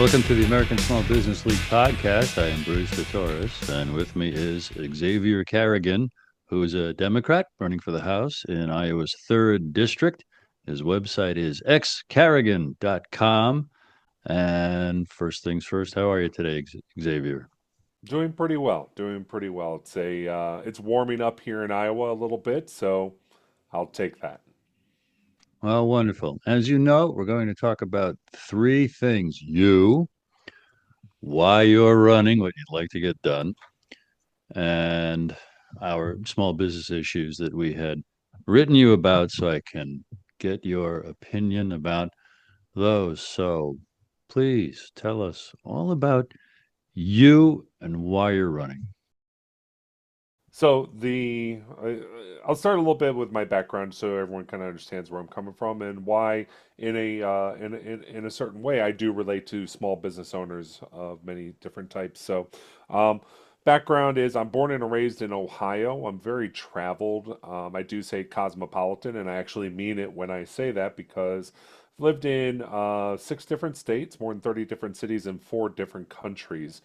Welcome to the American Small Business League podcast. I am Bruce DeTorres, and with me is Xavier Carrigan, who is a Democrat running for the House in Iowa's 3rd District. His website is xcarrigan.com. And first things first, how are you today, Xavier? Doing pretty well. Doing pretty well. It's warming up here in Iowa a little bit, so I'll take that. Well, wonderful. As you know, we're going to talk about three things: you, why you're running, what you'd like to get done, and our small business issues that we had written you about so I can get your opinion about those. So please tell us all about you and why you're running. So I'll start a little bit with my background so everyone kind of understands where I'm coming from and why, in a certain way, I do relate to small business owners of many different types. Um, Background is I'm born and raised in Ohio. I'm very traveled. I do say cosmopolitan, and I actually mean it when I say that because I've lived in 6 different states, more than 30 different cities, and 4 different countries.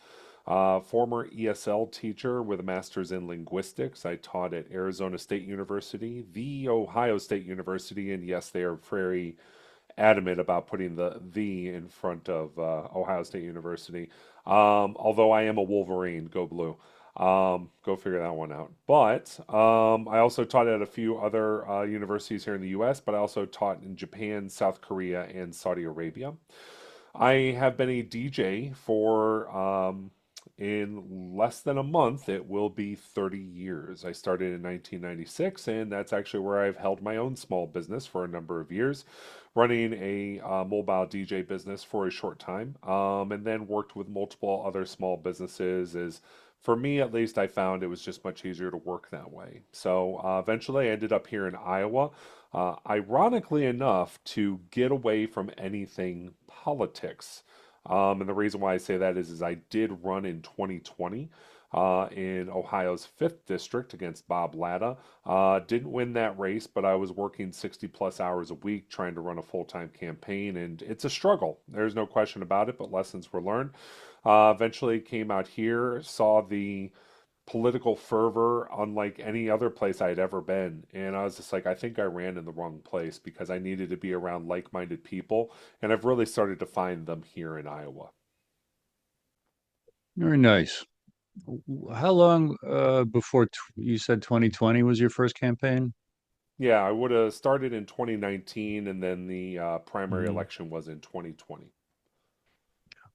Former ESL teacher with a master's in linguistics. I taught at Arizona State University, the Ohio State University, and yes, they are very adamant about putting the in front of Ohio State University. Although I am a Wolverine, go blue. Go figure that one out. But I also taught at a few other universities here in the US, but I also taught in Japan, South Korea, and Saudi Arabia. I have been a DJ for in less than a month, it will be 30 years. I started in 1996, and that's actually where I've held my own small business for a number of years, running a mobile DJ business for a short time, and then worked with multiple other small businesses. As for me, at least, I found it was just much easier to work that way. So eventually, I ended up here in Iowa. Ironically enough, to get away from anything politics. And the reason why I say that is I did run in 2020 in Ohio's 5th district against Bob Latta. Didn't win that race, but I was working 60 plus hours a week trying to run a full time campaign, and it's a struggle. There's no question about it, but lessons were learned. Eventually came out here, saw the political fervor unlike any other place I had ever been. And I was just like, I think I ran in the wrong place because I needed to be around like minded people. And I've really started to find them here in Iowa. Very nice. How long before you said 2020 was your first campaign? Yeah, I would have started in 2019 and then the primary Mhm. election was in 2020.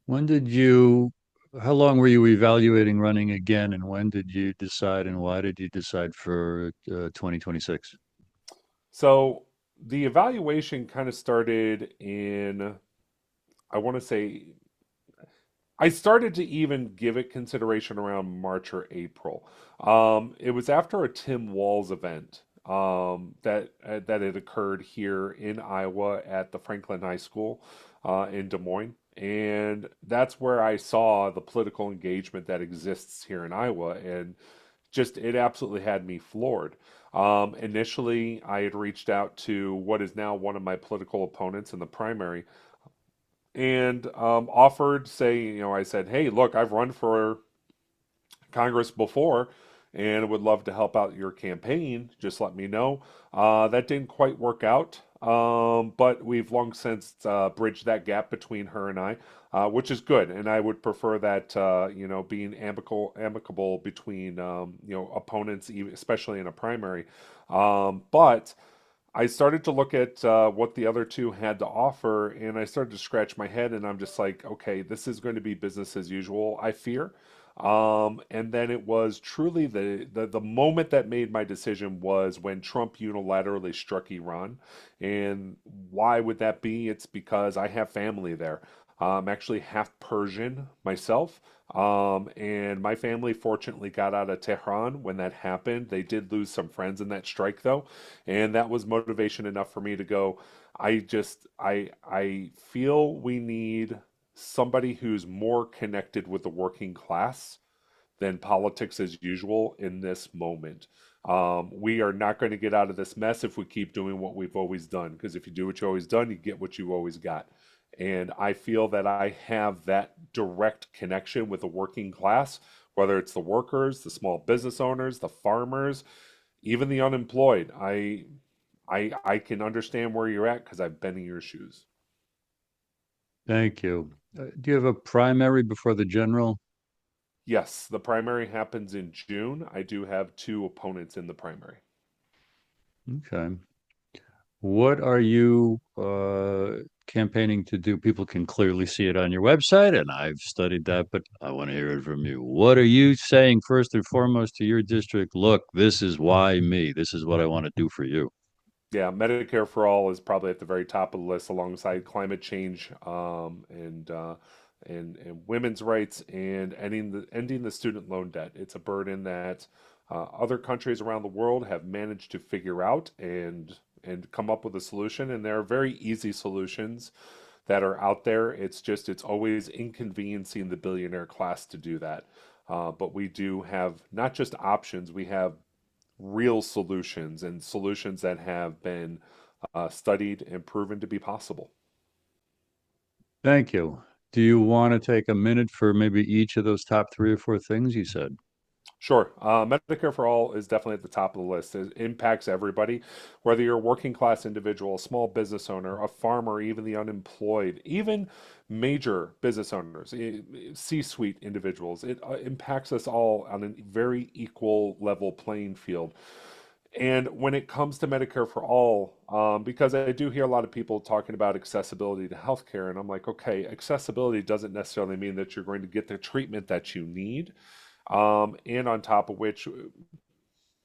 When did you, how long were you evaluating running again, and when did you decide, and why did you decide for 2026? So the evaluation kind of started in, I want to say, I started to even give it consideration around March or April. It was after a Tim Walz event that had occurred here in Iowa at the Franklin High School in Des Moines, and that's where I saw the political engagement that exists here in Iowa, and just it absolutely had me floored. Initially, I had reached out to what is now one of my political opponents in the primary and offered, I said, hey, look, I've run for Congress before and would love to help out your campaign. Just let me know. That didn't quite work out, but we've long since bridged that gap between her and I, which is good. And I would prefer that, being amicable between, opponents, especially in a primary. But I started to look at what the other two had to offer, and I started to scratch my head, and I'm just like, okay, this is going to be business as usual, I fear. And then it was truly the moment that made my decision was when Trump unilaterally struck Iran. And why would that be? It's because I have family there. I'm actually half Persian myself. And my family fortunately got out of Tehran when that happened. They did lose some friends in that strike, though, and that was motivation enough for me to go. I feel we need somebody who's more connected with the working class than politics as usual in this moment. We are not going to get out of this mess if we keep doing what we've always done. Because if you do what you always done, you get what you always got. And I feel that I have that direct connection with the working class, whether it's the workers, the small business owners, the farmers, even the unemployed. I can understand where you're at because I've been in your shoes. Thank you. Do you have a primary before the general? Yes, the primary happens in June. I do have two opponents in the primary. Okay. What are you campaigning to do? People can clearly see it on your website, and I've studied that, but I want to hear it from you. What are you saying first and foremost to your district? Look, this is why me. This is what I want to do for you. Yeah, Medicare for all is probably at the very top of the list, alongside climate change, and women's rights, and ending the student loan debt. It's a burden that other countries around the world have managed to figure out and come up with a solution. And there are very easy solutions that are out there. It's always inconveniencing the billionaire class to do that. But we do have not just options, we have real solutions, and solutions that have been studied and proven to be possible. Thank you. Do you want to take a minute for maybe each of those top three or four things you said? Sure. Medicare for all is definitely at the top of the list. It impacts everybody, whether you're a working class individual, a small business owner, a farmer, even the unemployed, even major business owners, C-suite individuals. It impacts us all on a very equal level playing field. And when it comes to Medicare for all, because I do hear a lot of people talking about accessibility to healthcare, and I'm like, okay, accessibility doesn't necessarily mean that you're going to get the treatment that you need. And on top of which,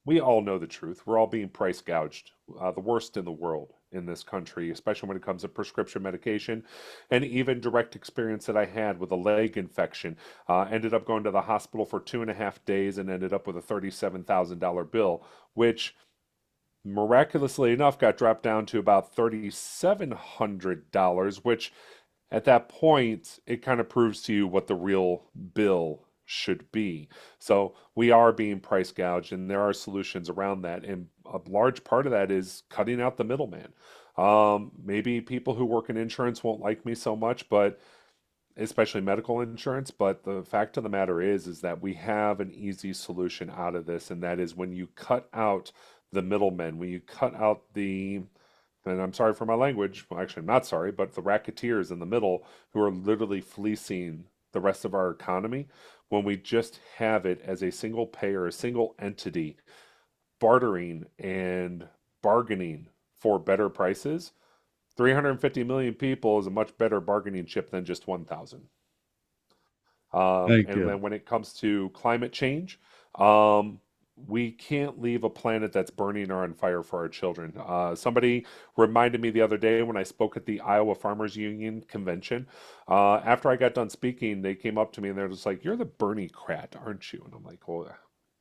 we all know the truth. We're all being price gouged, the worst in the world in this country, especially when it comes to prescription medication. And even direct experience that I had with a leg infection. Ended up going to the hospital for 2.5 days and ended up with a $37,000 bill, which miraculously enough got dropped down to about $3,700, which at that point, it kind of proves to you what the real bill should be. So we are being price gouged, and there are solutions around that. And a large part of that is cutting out the middleman. Maybe people who work in insurance won't like me so much, but especially medical insurance. But the fact of the matter is that we have an easy solution out of this, and that is when you cut out the middlemen, when you cut out the, and I'm sorry for my language, well, actually, I'm not sorry, but the racketeers in the middle who are literally fleecing the rest of our economy, when we just have it as a single payer, a single entity, bartering and bargaining for better prices, 350 million people is a much better bargaining chip than just 1,000. Thank And you. then when it comes to climate change, um, we can't leave a planet that's burning or on fire for our children. Somebody reminded me the other day when I spoke at the Iowa Farmers Union convention. After I got done speaking, they came up to me and they're just like, "You're the Bernie crat, aren't you?" And I'm like, "Well,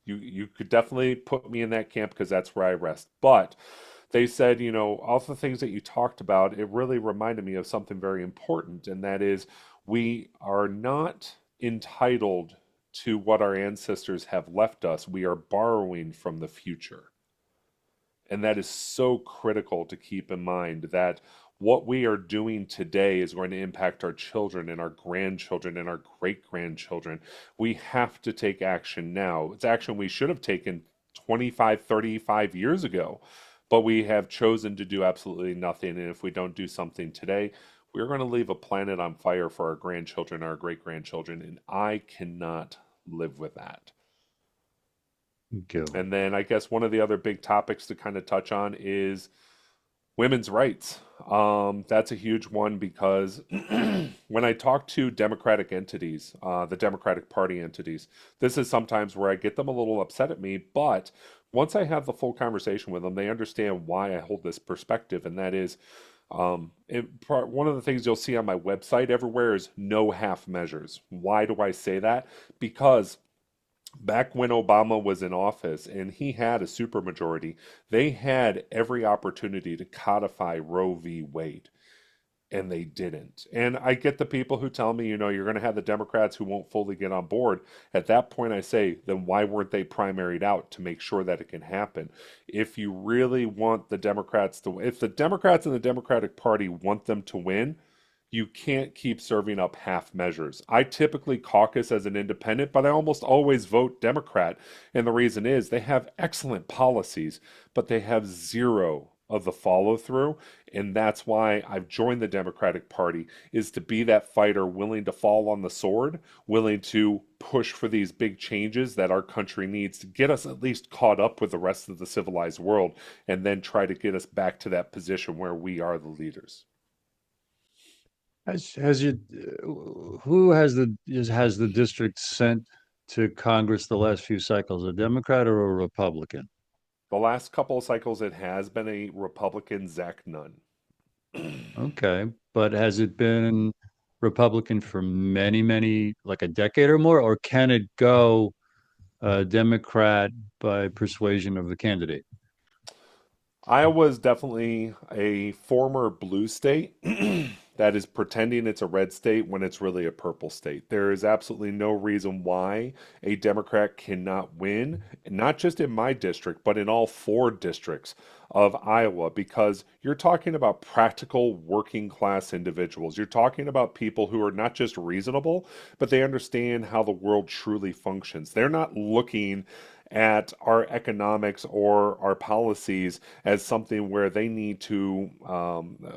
you could definitely put me in that camp because that's where I rest." But they said, all the things that you talked about, it really reminded me of something very important, and that is we are not entitled to what our ancestors have left us. We are borrowing from the future. And that is so critical to keep in mind that what we are doing today is going to impact our children and our grandchildren and our great grandchildren. We have to take action now. It's action we should have taken 25, 35 years ago, but we have chosen to do absolutely nothing. And if we don't do something today, we're going to leave a planet on fire for our grandchildren, our great grandchildren, and I cannot live with that. Thank you. And then I guess one of the other big topics to kind of touch on is women's rights. That's a huge one because when I talk to Democratic entities, the Democratic Party entities, this is sometimes where I get them a little upset at me. But once I have the full conversation with them, they understand why I hold this perspective. And that is one of the things you'll see on my website everywhere is no half measures. Why do I say that? Because back when Obama was in office and he had a supermajority, they had every opportunity to codify Roe v. Wade, and they didn't. And I get the people who tell me, you're going to have the Democrats who won't fully get on board. At that point, I say, then why weren't they primaried out to make sure that it can happen? If you really want the Democrats to, if the Democrats and the Democratic Party want them to win, You can't keep serving up half measures. I typically caucus as an independent, but I almost always vote Democrat. And the reason is they have excellent policies, but they have zero of the follow through. And that's why I've joined the Democratic Party, is to be that fighter willing to fall on the sword, willing to push for these big changes that our country needs to get us at least caught up with the rest of the civilized world, and then try to get us back to that position where we are the leaders. Has you who has the district sent to Congress the last few cycles, a Democrat or a Republican? The last couple of cycles, it has been a Republican, Zach Nunn. Okay, but has it been Republican for many, like a decade or more, or can it go Democrat by persuasion of the candidate? Iowa is definitely a former blue state that is pretending it's a red state when it's really a purple state. There is absolutely no reason why a Democrat cannot win, not just in my district, but in all four districts of Iowa, because you're talking about practical working class individuals. You're talking about people who are not just reasonable, but they understand how the world truly functions. They're not looking at our economics or our policies as something where they need to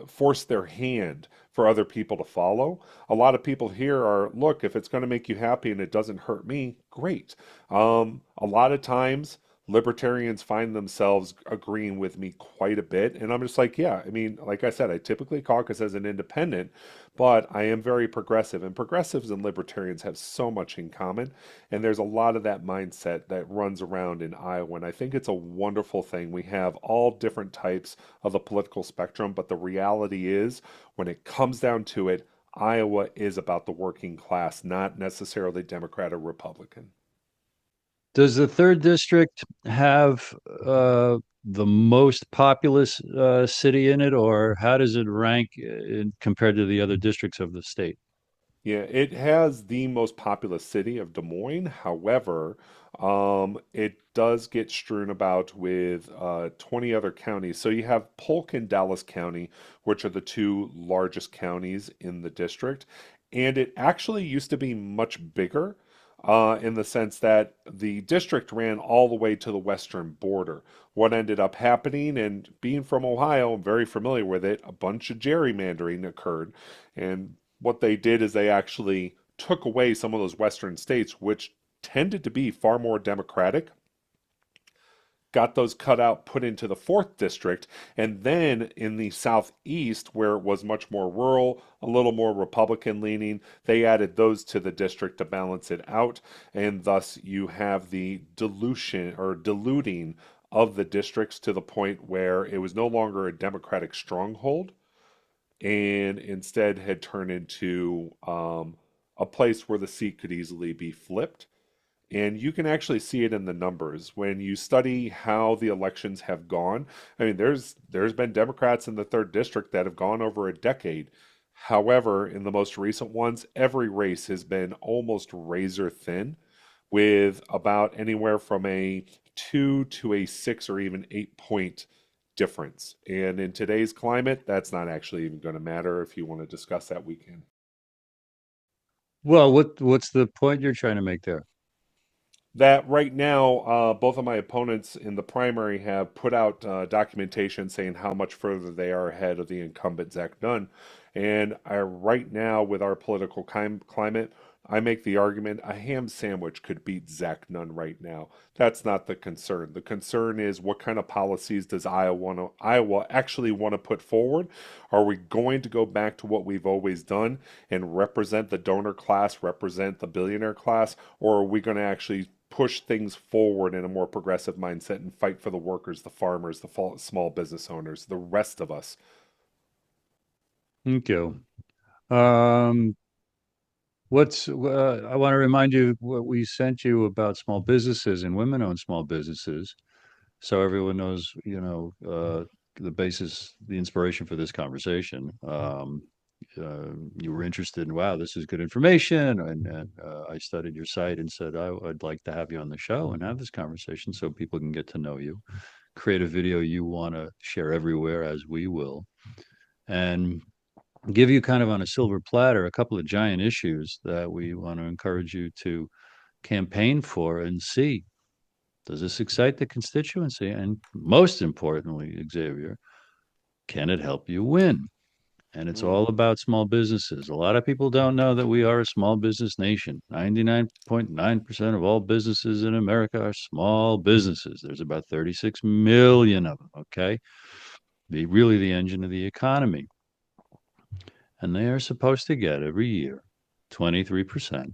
force their hand for other people to follow. A lot of people here are, look, if it's going to make you happy and it doesn't hurt me, great. A lot of times, libertarians find themselves agreeing with me quite a bit. And I'm just like, yeah, I mean, like I said, I typically caucus as an independent, but I am very progressive. And progressives and libertarians have so much in common. And there's a lot of that mindset that runs around in Iowa. And I think it's a wonderful thing. We have all different types of the political spectrum, but the reality is, when it comes down to it, Iowa is about the working class, not necessarily Democrat or Republican. Does the third district have the most populous city in it, or how does it rank compared to the other districts of the state? Yeah, it has the most populous city of Des Moines. However, it does get strewn about with 20 other counties. So you have Polk and Dallas County, which are the two largest counties in the district. And it actually used to be much bigger in the sense that the district ran all the way to the western border. What ended up happening, and being from Ohio, I'm very familiar with it, a bunch of gerrymandering occurred. And what they did is they actually took away some of those western states, which tended to be far more democratic, got those cut out, put into the fourth district, and then in the southeast, where it was much more rural, a little more Republican leaning, they added those to the district to balance it out, and thus you have the dilution or diluting of the districts to the point where it was no longer a Democratic stronghold and instead had turned into a place where the seat could easily be flipped. And you can actually see it in the numbers when you study how the elections have gone. I mean, there's been Democrats in the third district that have gone over a decade. However, in the most recent ones, every race has been almost razor thin, with about anywhere from a 2 to a 6 or even 8 point difference. And in today's climate, that's not actually even going to matter. If you want to discuss that, we can. Well, what's the point you're trying to make there? That right now, both of my opponents in the primary have put out documentation saying how much further they are ahead of the incumbent Zach Dunn. And right now, with our political climate, I make the argument a ham sandwich could beat Zach Nunn right now. That's not the concern. The concern is, what kind of policies does Iowa actually want to put forward? Are we going to go back to what we've always done and represent the donor class, represent the billionaire class, or are we going to actually push things forward in a more progressive mindset and fight for the workers, the farmers, the small business owners, the rest of us? Thank you. Um, I want to remind you what we sent you about small businesses and women-owned small businesses, so everyone knows, the basis, the inspiration for this conversation. You were interested in, wow, this is good information, and I studied your site and said I'd like to have you on the show and have this conversation so people can get to know you. Create a video you want to share everywhere, as we will, and give you kind of on a silver platter a couple of giant issues that we want to encourage you to campaign for and see. Does this excite the constituency? And most importantly, Xavier, can it help you win? And it's Mm, all about small businesses. A lot of people don't know that we are a small business nation. 99.9% of all businesses in America are small businesses. There's about 36 million of them, okay? Really the engine of the economy. And they are supposed to get every year 23%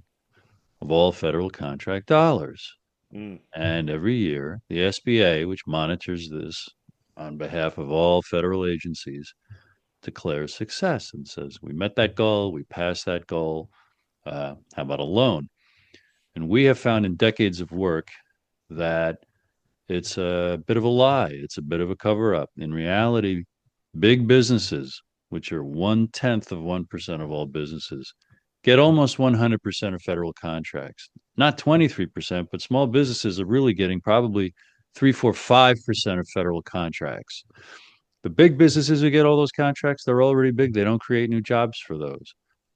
of all federal contract dollars. mm, And every year, the SBA, which monitors this on behalf of all federal agencies, declares success and says, we met that goal, we passed that goal. How about a loan? And we have found in decades of work that it's a bit of a lie. It's a bit of a cover up. In reality, big businesses, which are 1/10 of 1% of all businesses, get almost 100% of federal contracts. Not 23%, but small businesses are really getting probably 3, 4, 5% of federal contracts. The big businesses who get all those contracts, they're already big. They don't create new jobs for those.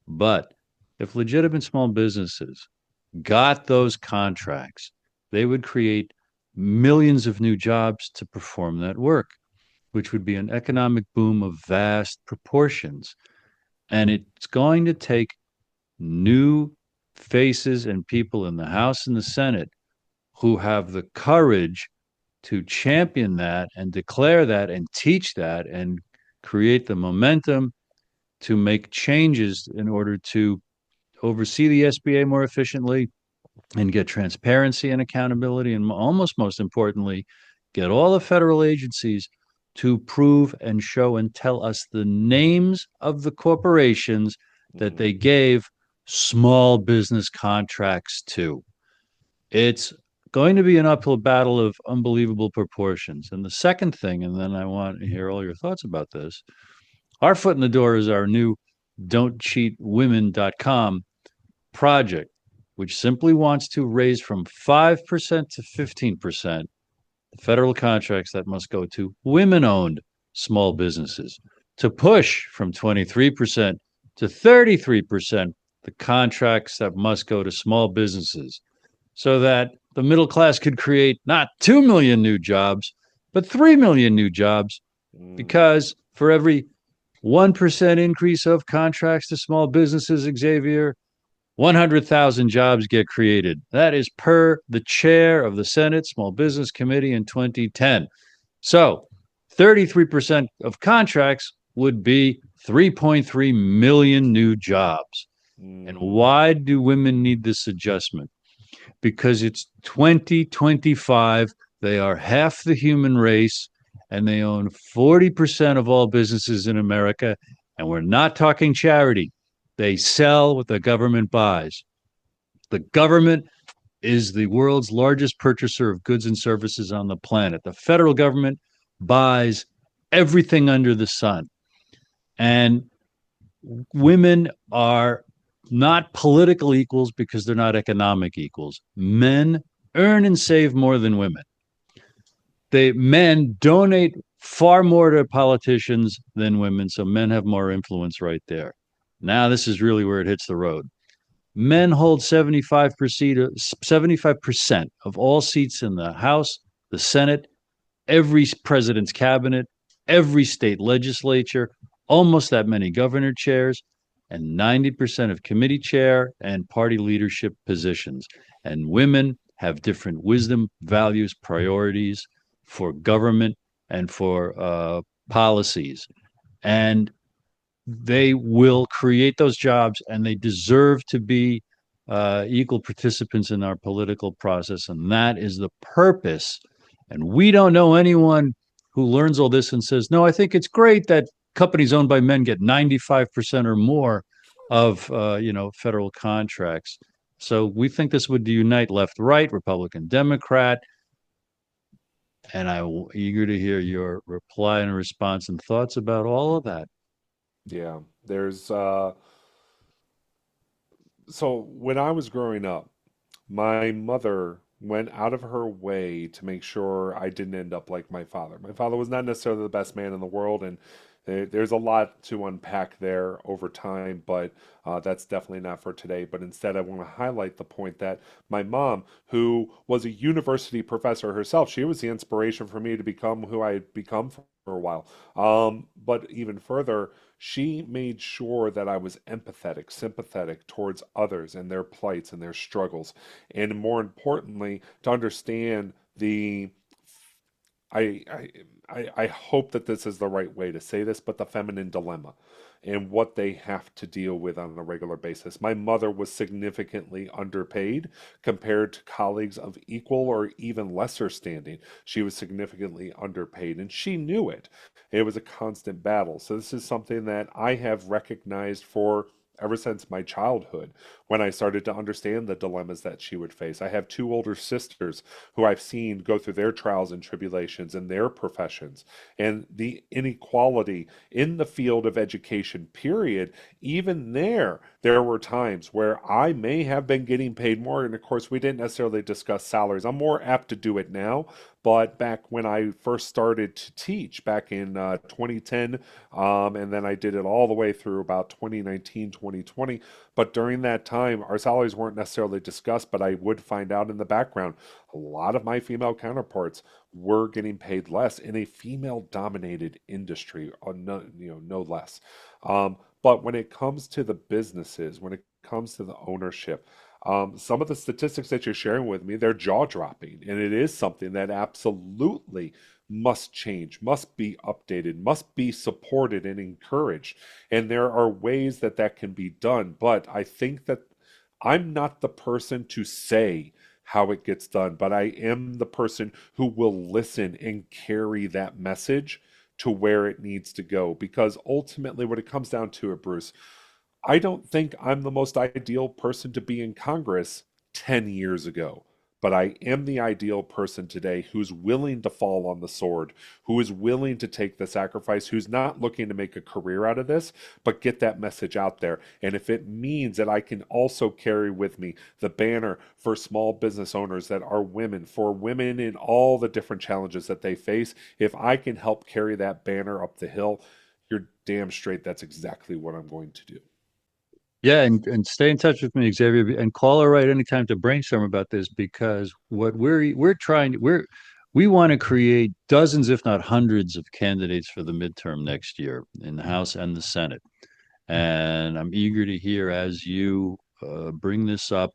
But if legitimate small businesses got those contracts, they would create millions of new jobs to perform that work, which would be an economic boom of vast proportions. And it's going to take new faces and people in the House and the Senate who have the courage to champion that and declare that and teach that and create the momentum to make changes in order to oversee the SBA more efficiently and get transparency and accountability, and almost most importantly, get all the federal agencies to prove and show and tell us the names of the corporations that mm. they gave small business contracts to. It's going to be an uphill battle of unbelievable proportions. And the second thing, and then I want to hear all your thoughts about this, our foot in the door is our new don'tcheatwomen.com project, which simply wants to raise from 5% to 15% the federal contracts that must go to women owned small businesses, to push from 23% to 33% the contracts that must go to small businesses, so that the middle class could create not 2 million new jobs, but 3 million new jobs. Mm, Because for every 1% increase of contracts to small businesses, Xavier, 100,000 jobs get created. That is per the chair of the Senate Small Business Committee in 2010. So 33% of contracts would be 3.3 million new jobs. And mm, why do women need this adjustment? Because it's 2025. They are half the human race and they own 40% of all businesses in America. And we're not talking charity. They sell what the government buys. The government is the world's largest purchaser of goods and services on the planet. The federal government buys everything under the sun. And women are not political equals because they're not economic equals. Men earn and save more than women. Men donate far more to politicians than women, so men have more influence right there. Now this is really where it hits the road. Men hold 75% of all seats in the House, the Senate, every president's cabinet, every state legislature, almost that many governor chairs, and 90% of committee chair and party leadership positions. And women have different wisdom, values, priorities for government and for policies. And they will create those jobs and they deserve to be equal participants in our political process. And that is the purpose. And we don't know anyone who learns all this and says, no, I think it's great that companies owned by men get 95% or more of, federal contracts. So we think this would unite left, right, Republican, Democrat. And I'm eager to hear your reply and response and thoughts about all of that. yeah. So when I was growing up, my mother went out of her way to make sure I didn't end up like my father. My father was not necessarily the best man in the world, and There's a lot to unpack there over time, but that's definitely not for today. But instead, I want to highlight the point that my mom, who was a university professor herself, she was the inspiration for me to become who I had become for a while. But even further, she made sure that I was empathetic, sympathetic towards others and their plights and their struggles. And more importantly, to understand the I, I I hope that this is the right way to say this, but the feminine dilemma and what they have to deal with on a regular basis. My mother was significantly underpaid compared to colleagues of equal or even lesser standing. She was significantly underpaid, and she knew it. It was a constant battle. So this is something that I have recognized for ever since my childhood when I started to understand the dilemmas that she would face. I have two older sisters who I've seen go through their trials and tribulations in their professions, and the inequality in the field of education, period. Even there were times where I may have been getting paid more. And of course, we didn't necessarily discuss salaries. I'm more apt to do it now. But back when I first started to teach back in 2010, and then I did it all the way through about 2019, 2020. But during that time, our salaries weren't necessarily discussed, but I would find out in the background a lot of my female counterparts were getting paid less in a female-dominated industry, no, no less. But when it comes to the businesses, when it comes to the ownership, some of the statistics that you're sharing with me, they're jaw-dropping, and it is something that absolutely must change, must be updated, must be supported and encouraged. And there are ways that that can be done, but I think that I'm not the person to say how it gets done, but I am the person who will listen and carry that message to where it needs to go. Because ultimately, when it comes down to it, Bruce, I don't think I'm the most ideal person to be in Congress 10 years ago, but I am the ideal person today who's willing to fall on the sword, who is willing to take the sacrifice, who's not looking to make a career out of this, but get that message out there. And if it means that I can also carry with me the banner for small business owners that are women, for women in all the different challenges that they face, if I can help carry that banner up the hill, you're damn straight that's exactly what I'm going to do. Yeah, and stay in touch with me, Xavier, and call or write anytime to brainstorm about this because what we're trying we want to create dozens, if not hundreds, of candidates for the midterm next year in the House and the Senate. And I'm eager to hear as you bring this up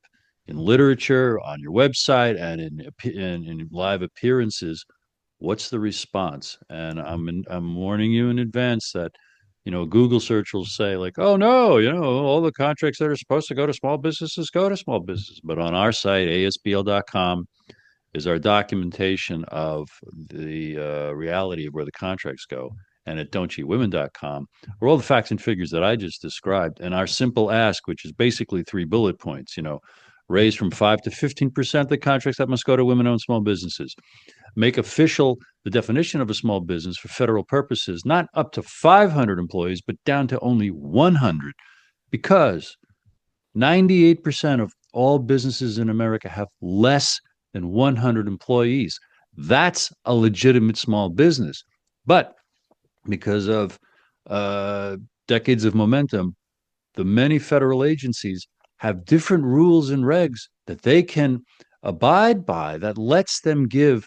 in literature, on your website, and in live appearances. What's the response? And I'm warning you in advance that Google search will say like, oh no, all the contracts that are supposed to go to small businesses go to small businesses. But on our site, ASBL.com, is our documentation of the reality of where the contracts go. And at don'tcheatwomen.com are all the facts and figures that I just described. And our simple ask, which is basically 3 bullet points, raise from 5 to 15% the contracts that must go to women owned small businesses. Make official the definition of a small business for federal purposes, not up to 500 employees, but down to only 100, because 98% of all businesses in America have less than 100 employees. That's a legitimate small business. But because of uh, decades of momentum, the many federal agencies have different rules and regs that they can abide by that lets them give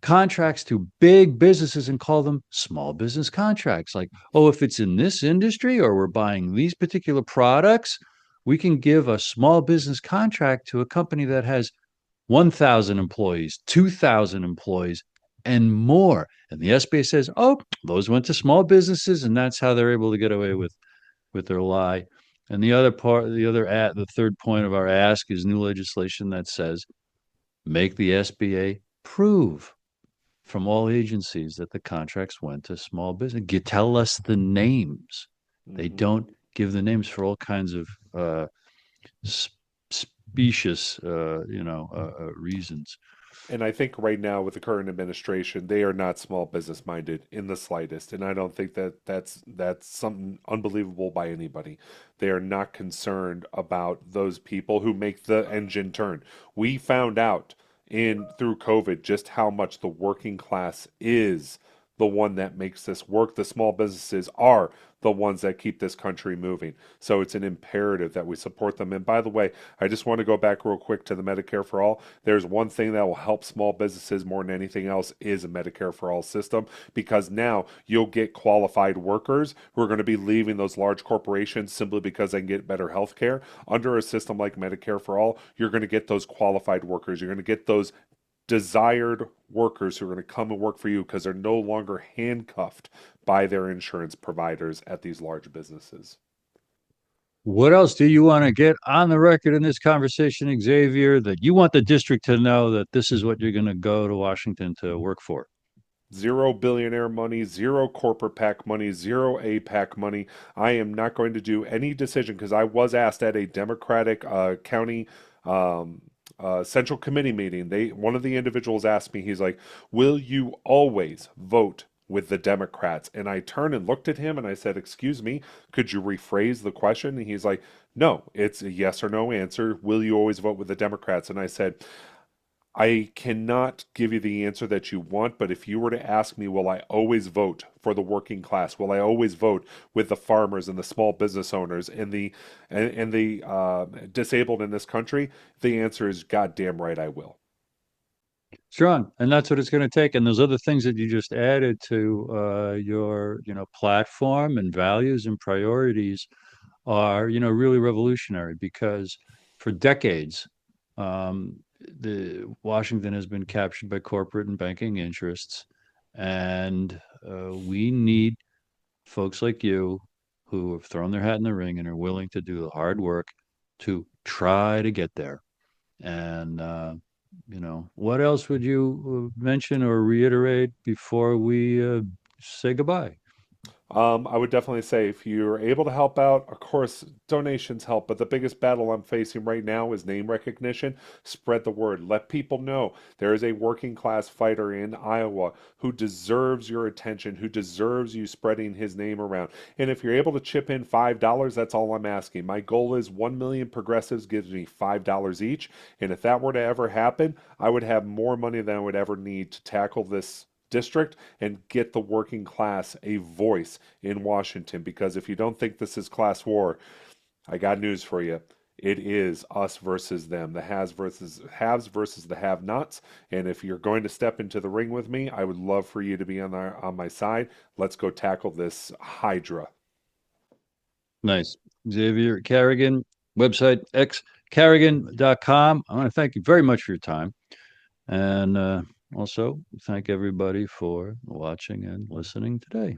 contracts to big businesses and call them small business contracts. Like, oh, if it's in this industry or we're buying these particular products, we can give a small business contract to a company that has 1,000 employees, 2,000 employees, and more. And the SBA says, oh, those went to small businesses, and that's how they're able to get away with their lie. And the third point of our ask is new legislation that says make the SBA prove from all agencies that the contracts went to small business. Tell us the names. They Hmm. don't give the names for all kinds of specious, reasons. And I think right now with the current administration, they are not small business minded in the slightest. And I don't think that that's something unbelievable by anybody. They are not concerned about those people who make the engine turn. We found out in through COVID just how much the working class is the one that makes this work. The small businesses are the ones that keep this country moving. So it's an imperative that we support them. And by the way, I just want to go back real quick to the Medicare for All. There's one thing that will help small businesses more than anything else is a Medicare for All system, because now you'll get qualified workers who are going to be leaving those large corporations simply because they can get better health care. Under a system like Medicare for All, you're going to get those qualified workers. You're going to get those desired workers who are going to come and work for you because they're no longer handcuffed by their insurance providers at these large businesses. What else do you want to get on the record in this conversation, Xavier, that you want the district to know that this is what you're going to go to Washington to work for? Zero billionaire money, zero corporate PAC money, zero APAC money. I am not going to do any decision because I was asked at a Democratic county central committee meeting. One of the individuals asked me, he's like, "Will you always vote with the Democrats?" And I turned and looked at him and I said, "Excuse me, could you rephrase the question?" And he's like, "No, it's a yes or no answer. Will you always vote with the Democrats?" And I said, "I cannot give you the answer that you want, but if you were to ask me, will I always vote for the working class? Will I always vote with the farmers and the small business owners and the disabled in this country?" The answer is goddamn right, I will. Strong, and that's what it's going to take. And those other things that you just added to your, platform and values and priorities are, really revolutionary because for decades, the Washington has been captured by corporate and banking interests, and we need folks like you who have thrown their hat in the ring and are willing to do the hard work to try to get there. And what else would you mention or reiterate before we say goodbye? I would definitely say if you're able to help out, of course, donations help. But the biggest battle I'm facing right now is name recognition. Spread the word. Let people know there is a working class fighter in Iowa who deserves your attention, who deserves you spreading his name around. And if you're able to chip in $5, that's all I'm asking. My goal is 1 million progressives gives me $5 each. And if that were to ever happen, I would have more money than I would ever need to tackle this district and get the working class a voice in Washington. Because if you don't think this is class war, I got news for you. It is us versus them, the haves versus the have-nots. And if you're going to step into the ring with me, I would love for you to be on my side. Let's go tackle this Hydra. Nice. Xavier Carrigan, website xcarrigan.com. I want to thank you very much for your time. And also thank everybody for watching and listening today.